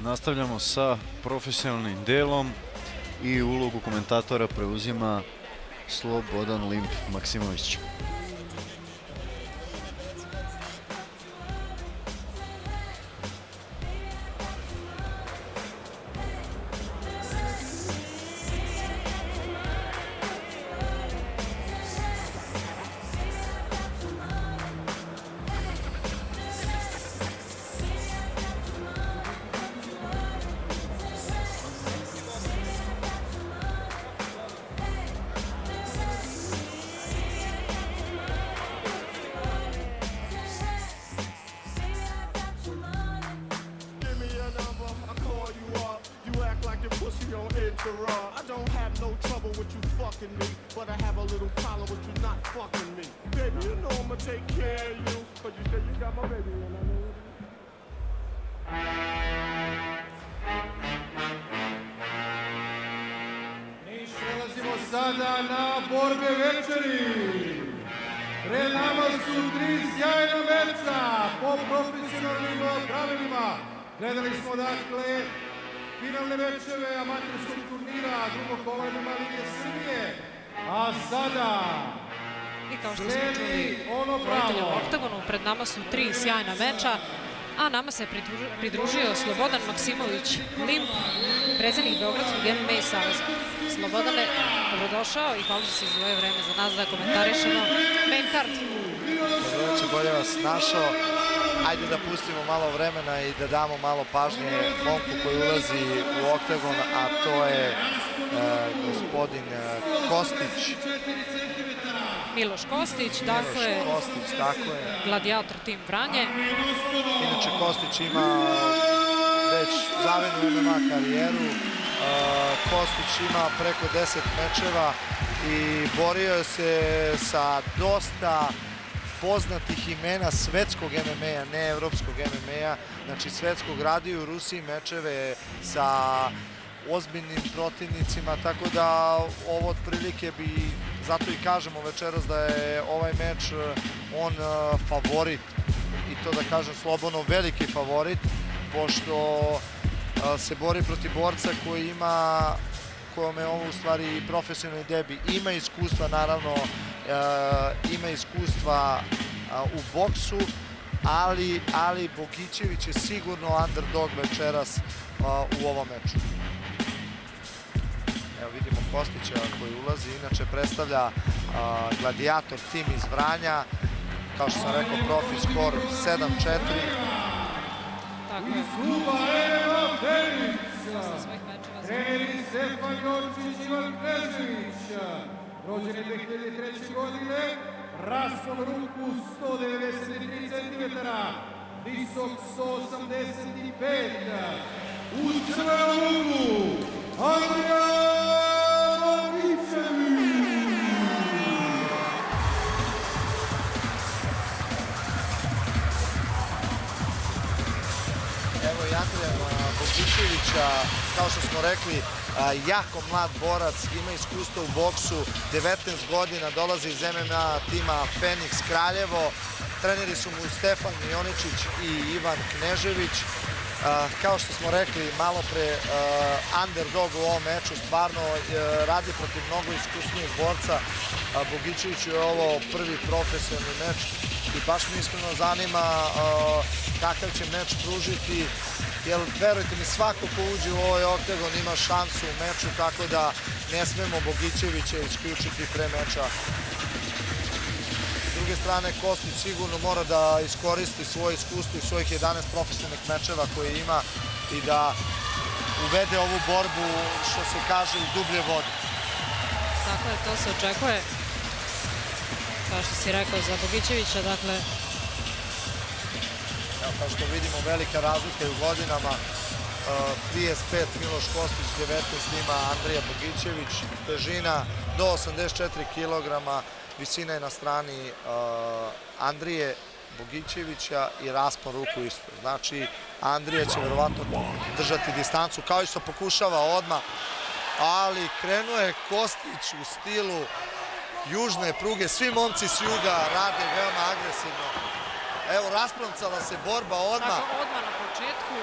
Nastavljamo sa profesionalnim delom i ulogu komentatora preuzima Slobodan Limp Maksimović. I don't have no trouble with you fucking me, but I have a little problem with you not fucking me. Baby, you know I'ma take care of you, but you said you got my baby and I know Mi prelazimo sada na borbe večeri. Pred nama su 3 sjajna meča po profesionalnim pravilima. Gledali smo dakle finalne mečeve amaterskog turnira drugog kola MMA Lige Srbije, a sada I kao što smo čuli voditelja u oktagonu, pred nama su 3 sjajna meča, a nama se pridružio Slobodan Maksimović Limp, predsjednik Beogradskog MMA saveza. Slobodane, dobrodošao i hvala što si izdvojio vreme za nas da komentarišemo main card. Dobrodošli, bolje vas našao. Ajde da pustimo malo vremena i da damo malo pažnje momku koji ulazi u oktagon, a to je gospodin Kostić. Miloš Kostić, dakle, Kostić, tako je. gladijator tim Vranje. Inače, Kostić ima već zavenu MMA karijeru. Kostić ima preko 10 mečeva i borio se sa dosta poznatih imena svetskog MMA-a, ne evropskog MMA-a, znači svetskog, radio u Rusiji mečeve sa ozbiljnim protivnicima, tako da ovo otprilike bi, zato i kažemo večeras da je ovaj meč on favorit, i to da kažem slobodno veliki favorit, pošto se bori protiv borca koji ima, kome je ovo u stvari profesionalni debi, ima iskustva naravno, ima iskustva u boksu, ali Bogićević je sigurno underdog večeras u ovom meču. Evo vidimo Kostića koji ulazi, inače predstavlja gladijator tim iz Vranja, kao što sam rekao profi skor 7-4. Tako iz je. kluba MMA Feniks, Posle svojih mečeva za treneri Stefan Jočić i Ivan Knežević, rođeni 2003. godine, raspon ruku 193 cm, visok 185, u crvenom ruku Andrija Bogićević. Evo i Andrija Bogićevića, kao što smo rekli, jako mlad borac, ima iskustvo u boksu, 19 godina, dolazi iz MMA tima Feniks Kraljevo. Treneri su mu Stefan Joničić i Ivan Knežević. Kao što smo rekli malo pre, underdog u ovom meču, stvarno radi protiv mnogo iskusnijeg borca. Bogićeviću je ovo prvi profesionalni meč i baš me iskreno zanima kakav će meč pružiti, jer verujte mi, svako ko uđe u ovaj oktagon ima šansu u meču, tako da ne smemo Bogićevića isključiti pre meča. S druge strane, Kostić sigurno mora da iskoristi svoje iskustvo i svojih 11 profesionalnih mečeva koje ima i da uvede ovu borbu, što se kaže, u dublje vode. Tako je, to se očekuje. Kao što si rekao za Bogićevića, dakle, Evo, kao što vidimo, velika razlika je u godinama. 35 Miloš Kostić, 19 ima Andrija Bogićević, težina do 84 kg, visina je na strani Andrije Bogićevića i raspon ruku isto. Znači, Andrija će verovatno držati distancu, kao i što pokušava odmah, ali krenuo je Kostić u stilu južne pruge. Svi momci s juga rade veoma agresivno. Evo, rasplomcala se borba odmah. tako odmah na početku.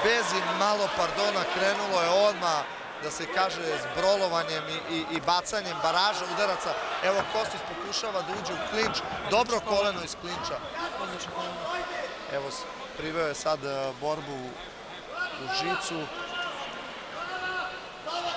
bez i malo pardona krenulo je odmah, da se kaže, s brolovanjem i bacanjem baraža udaraca. Evo, Kostić pokušava da uđe u klinč, dobro koleno iz klinča. Odlično koleno. Evo, priveo je sad borbu u žicu.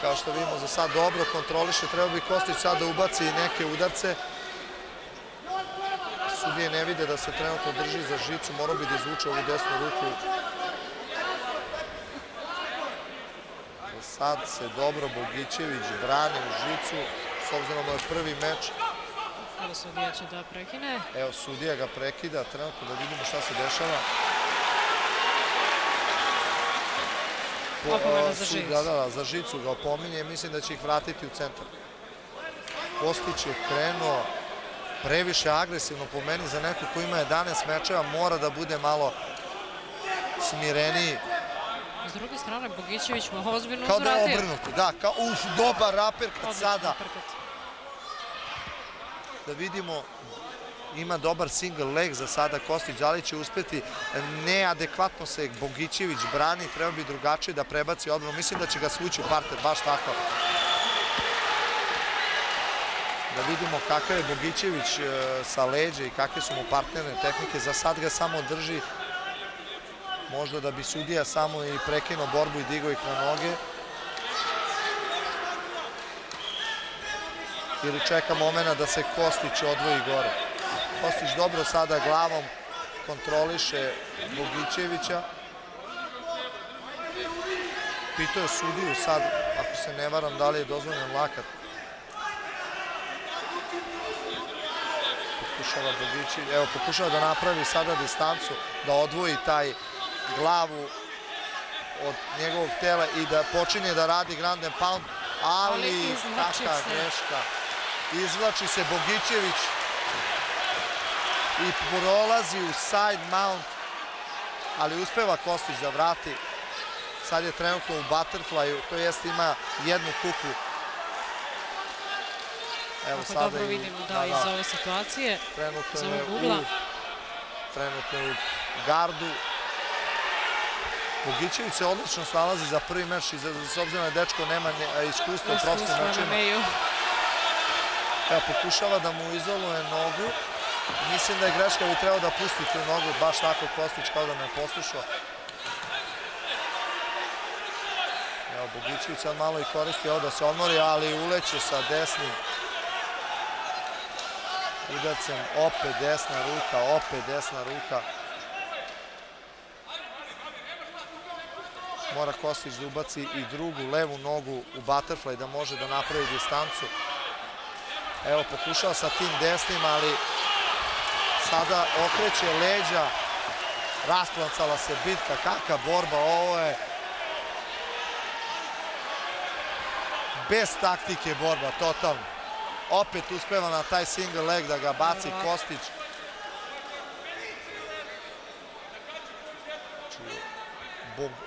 Kao što vidimo, za sad dobro kontroliše. Treba bi Kostić sad da ubaci neke udarce. Sudije ne vide da se trenutno drži za žicu, morao bi da izvuče ovu desnu ruku. Za sad se dobro Bogićević brani u žicu, s obzirom da je prvi meč. Evo sudija će da prekine. Evo, sudija ga prekida, trenutno da vidimo šta se dešava. Opomena za žicu. Da, za žicu ga opominje, mislim da će ih vratiti u centar. Kostić je krenuo previše agresivno po meni za neko ko ima 11 mečeva, mora da bude malo smireniji. S druge strane, Bogićević mu ozbiljno Kao da je uzvratio. obrnuti, da, kao dobar raperkat sada. Da vidimo, ima dobar single leg za sada Kostić, da li će uspeti, neadekvatno se Bogićević brani, treba bi drugačije da prebaci odbranu, mislim da će ga svući u parter, baš tako. Da vidimo kakav je Bogićević sa leđa i kakve su mu partnerne tehnike, za sad ga samo drži, možda da bi sudija samo i prekinuo borbu i digao ih na noge. Ili čeka momenta da se Kostić odvoji gore. Kostić dobro sada glavom kontroliše Bogićevića. Pitao je sudiju sad, ako se ne varam, da li je dozvoljen lakat. Pokušava Bogićević, evo pokušava da napravi sada distancu, da odvoji taj glavu od njegovog tela i da počinje da radi ground and pound, ali kakva greška. Izvlači se Bogićević i prolazi u side mount, ali uspeva Kostić da vrati. Sad je trenutno u butterflyu, to jest ima jednu kuku. Evo sada dobro vidimo da iz ove situacije, iz ovog ugla. Trenutno je u gardu. Bogićević se odlično snalazi za prvi meč i s obzirom da dečko nema iskustva u prostim mečima. Evo, pokušava da mu izoluje nogu. Mislim da je greška, bi trebao da pusti tu nogu, baš tako Kostić kao da me poslušao. Evo, Bogićević sad malo i koristi ovo da se odmori, ali uleće sa desnim udarcem, opet desna ruka. Mora Kostić da ubaci i drugu levu nogu u butterfly da može da napravi distancu. Evo, pokušava sa tim desnim, ali sada okreće leđa. Rasplancala se bitka, kakva borba, ovo je bez taktike borba, totalno. Opet uspeva na taj single leg da ga baci Kostić.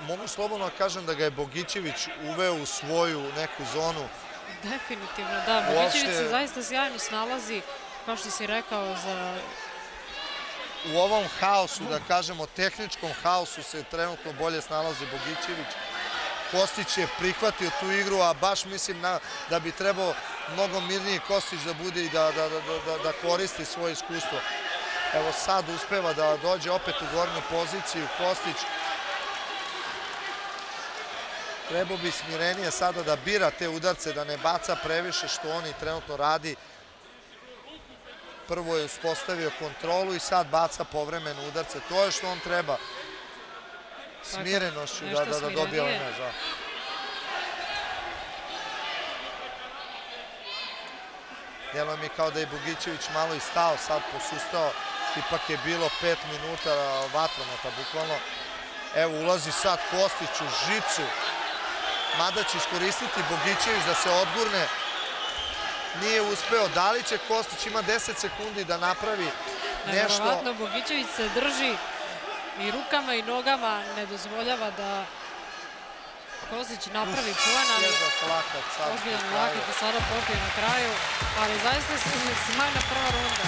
Mogu slobodno da kažem da ga je Bogićević uveo u svoju neku zonu. Definitivno, da. Bogićević se zaista sjajno snalazi, kao što si rekao, u ovom haosu, da kažemo, tehničkom haosu se trenutno bolje snalazi Bogićević. Kostić je prihvatio tu igru, a baš mislim da bi trebao mnogo mirniji Kostić da bude i da koristi svoje iskustvo. Evo sad uspeva da dođe opet u gornju poziciju Kostić. Trebao bi smirenije sada da bira te udarce, da ne baca previše što on i trenutno radi. Prvo je uspostavio kontrolu i sad baca povremeno udarce. To je što on treba. Smirenošću da dobije ovaj meč. Djeluje mi kao da je Bogićević malo i stao, sad posustao. Ipak je bilo 5 minuta vatrometa, bukvalno. Evo, ulazi sad Kostić u žicu. Mada će iskoristiti Bogićević da se odgurne. Nije uspeo. Da li će Kostić, ima 10 sekundi da napravi nešto. Nevjerovatno, Bogićević se drži i rukama i nogama, ne dozvoljava da Kostić napravi poen, ali ozbiljan lakat je sada popio na kraju, ali zaista je sjajna prva runda.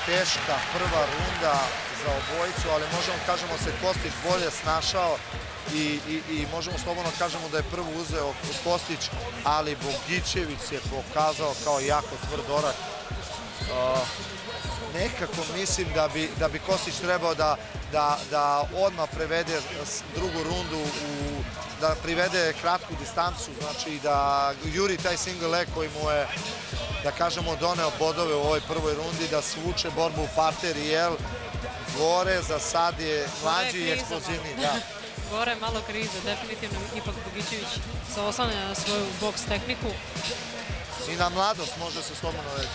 Teška prva runda za obojicu, ali možemo kažemo se Kostić bolje snašao i možemo slobodno kažemo da je prvo uzeo Kostić, ali Bogićević se pokazao kao jako tvrd orak. Nekako mislim da bi Kostić trebao da odmah prevede drugu rundu, da privede kratku distancu, znači da juri taj single leg koji mu je, da kažemo, doneo bodove u ovoj prvoj rundi, da svuče borbu u parter i jel gore za sad je mlađi i eksplozivniji. Gore malo krize, definitivno ipak Bogićević se oslanja na svoju boks tehniku. I na mladost može se slobodno reći.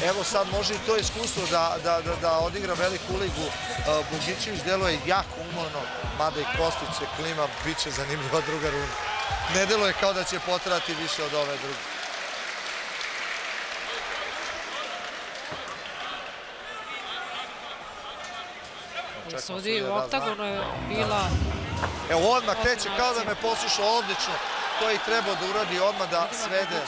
Evo sad može i to iskustvo da odigra veliku ulogu. Bogićević deluje jako umorno, mada i Kostić se klima, bit će zanimljiva druga runda. Ne deluje kao da će potrati više od ove druge. Sudi u oktagonu je bila... Evo odmah kreće kao da me poslušao odlično. To je i trebao da uradi odmah da svede.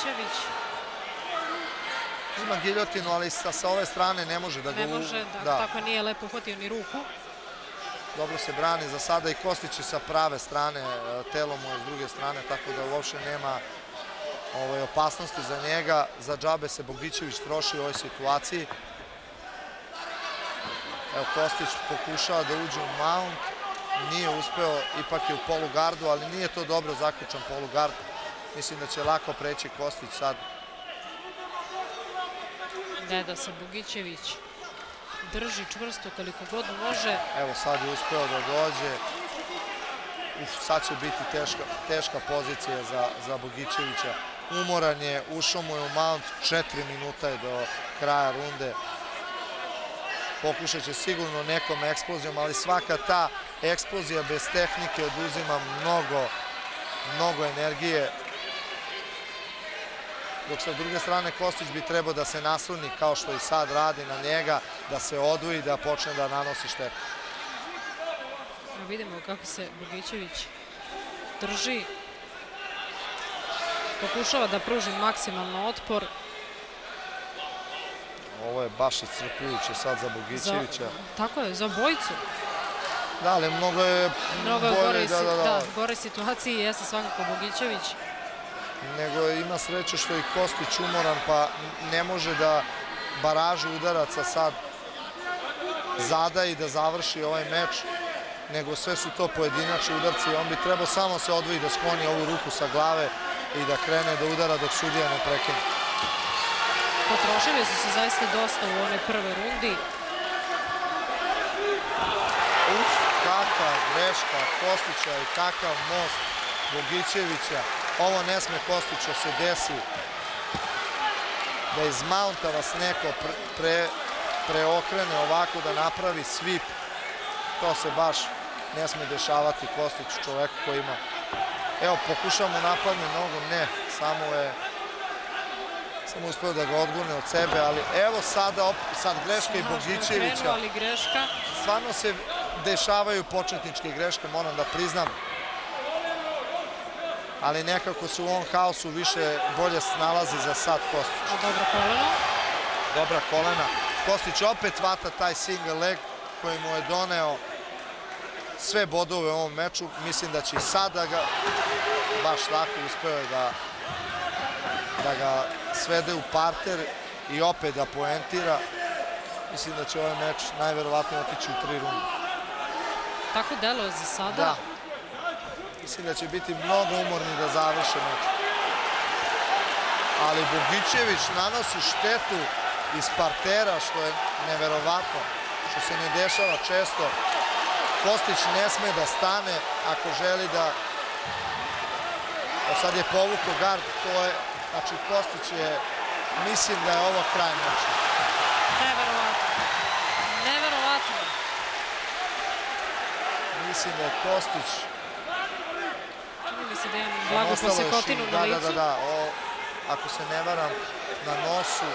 Ima giljotinu, ali sa ove strane ne može da ga... Ne može, tako nije lepo uhvatio ni ruku. Dobro se brani za sada i Kostić je sa prave strane, telo mu je s druge strane, tako da uopšte nema opasnosti za njega. Za džabe se Bogićević troši u ovoj situaciji. Evo Kostić pokušava da uđe u mount, nije uspeo, ipak je u polugardu, ali nije to dobro zaključan polugard. Mislim da će lako preći Kostić sad. Ne da se Bogićević drži čvrsto koliko god može. Evo sad je uspeo da dođe. Sad će biti teška pozicija za Bogićevića. Umoran je, ušao mu je u mount, 4 minuta je do kraja runde. Pokušat će sigurno nekom eksplozijom, ali svaka ta eksplozija bez tehnike oduzima mnogo energije. Dok sa druge strane Kostić bi trebao da se nasloni kao što i sad radi na njega, da se odvoji, da počne da nanosi štetu. Vidimo kako se Bogićević drži. Pokušava da pruži maksimalno otpor. Ovo je baš iscrpljujuće sad za Bogićevića. Tako je, za obojicu. Da, ali mnogo je bolje gore situaciji jeste svakako Bogićević. Nego ima sreće što je i Kostić umoran, pa ne može da baražu udaraca sad zada i da završi ovaj meč, nego sve su to pojedinačni udarci. On bi trebao samo se odvoji da skloni ovu ruku sa glave i da krene da udara dok sudija ne prekine. Potrošili su se zaista dosta u onoj prvoj rundi. Kakva greška Kostića i kakav most Bogićevića. Ovo ne sme Kostiću se desi. Da iz mounta vas neko preokrene ovako, da napravi svip. To se baš ne sme dešavati Kostiću, čoveku koji ima. Evo, pokušamo napadne nogu, ne, samo uspeo da ga odgurne od sebe, ali evo sad greška i Bogićevića. Stvarno se dešavaju početničke greške, moram da priznam. Ali nekako se u ovom haosu bolje snalazi za sad Kostić. Dobro koleno. Dobra kolena. Kostić opet vata taj single leg koji mu je doneo sve bodove u ovom meču. Mislim da će i sada ga baš tako uspeo da ga svede u parter i opet da poentira. Mislim da će ovaj meč najverovatnije otići u 3 runde. Tako deluje za sada. Da. Mislim da će biti mnogo umorni da završe meč. Ali Bogićević nanosi štetu iz partera, što je neverovatno, što se ne dešava često. Kostić ne sme da stane ako želi da... Sad je povukao gard, znači Kostić je... Mislim da je ovo kraj meča. Neverovatno. Neverovatno. Mislim da je Kostić... Čini mi se da imam blagu posekotinu na licu. Da. Ako se ne varam, na nosu.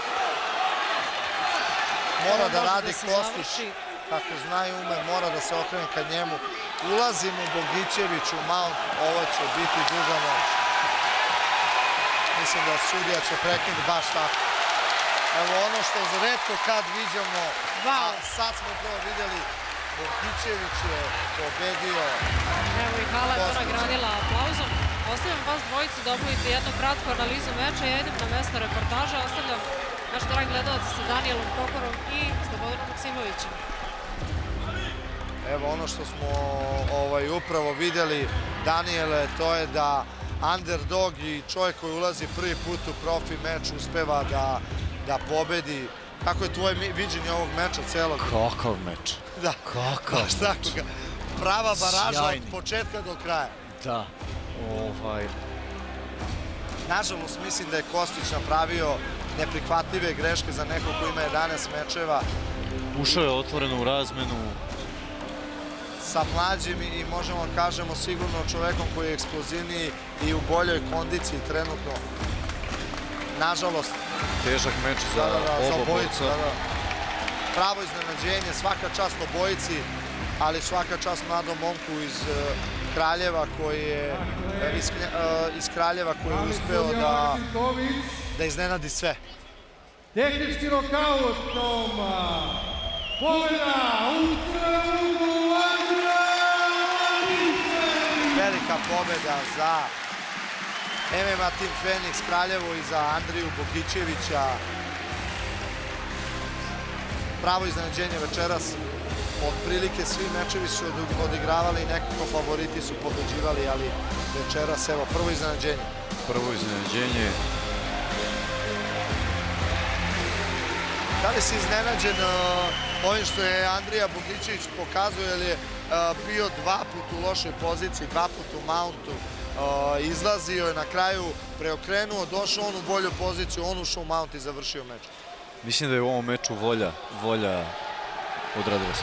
Mora da radi Kostić. Kako zna i ume, mora da se okrene ka njemu. Ulazi mu Bogićević u mount, ovo će biti duga noć. Mislim da sudija će prekinuti baš tako. Evo ono što retko kad viđamo, Wow. a sad smo upravo vidjeli, Bogićević je pobedio. Evo i hala je to Kostić. nagradila aplauzom. Ostavljam vas dvojicu da obavite jednu kratku analizu meča. Ja idem na mesto reportaža. Ostavljam naš dragi gledalac sa Danijelom Kokorom i Slobodanom Maksimovićem. Evo ono što smo upravo vidjeli, Danijele, to je da underdog i čovjek koji ulazi prvi put u profi meč uspeva da pobedi. Kako je tvoje viđenje ovog meča celog? Kakav meč. Da, Kakav baš tako meč. ga. Prava baraža od Sjajni. početka do kraja. Da. Nažalost, mislim da je Kostić napravio neprihvatljive greške za nekog ko ima 11 mečeva Ušao je otvoreno u razmenu. sa mlađim i možemo kažemo sigurno čovekom koji je eksplozivniji i u boljoj kondiciji trenutno. Nažalost, Težak meč za oba obojicu. borca. Pravo iznenađenje, svaka čast obojici, ali svaka čast mladom momku iz Kraljeva koji je iz Kraljeva koji je uspeo da iznenadi sve. Tehnički nokautom, pobjeda u crnom Andrija Bogićević. Velika pobjeda za MMA Team Fenix Kraljevo i za Andriju Bogićevića. Pravo iznenađenje večeras. Otprilike svi mečevi su odigravali i nekako favoriti su pobeđivali, ali večeras evo prvo iznenađenje. Prvo iznenađenje. Da li si iznenađen ovim što je Andrija Bogićević pokazuje, jer je bio 2 put u lošoj poziciji, 2 put u mountu, izlazio je na kraju, preokrenuo, došao on u bolju poziciju, on ušao u mount i završio meč. Mislim da je u ovom meču volja odradila se.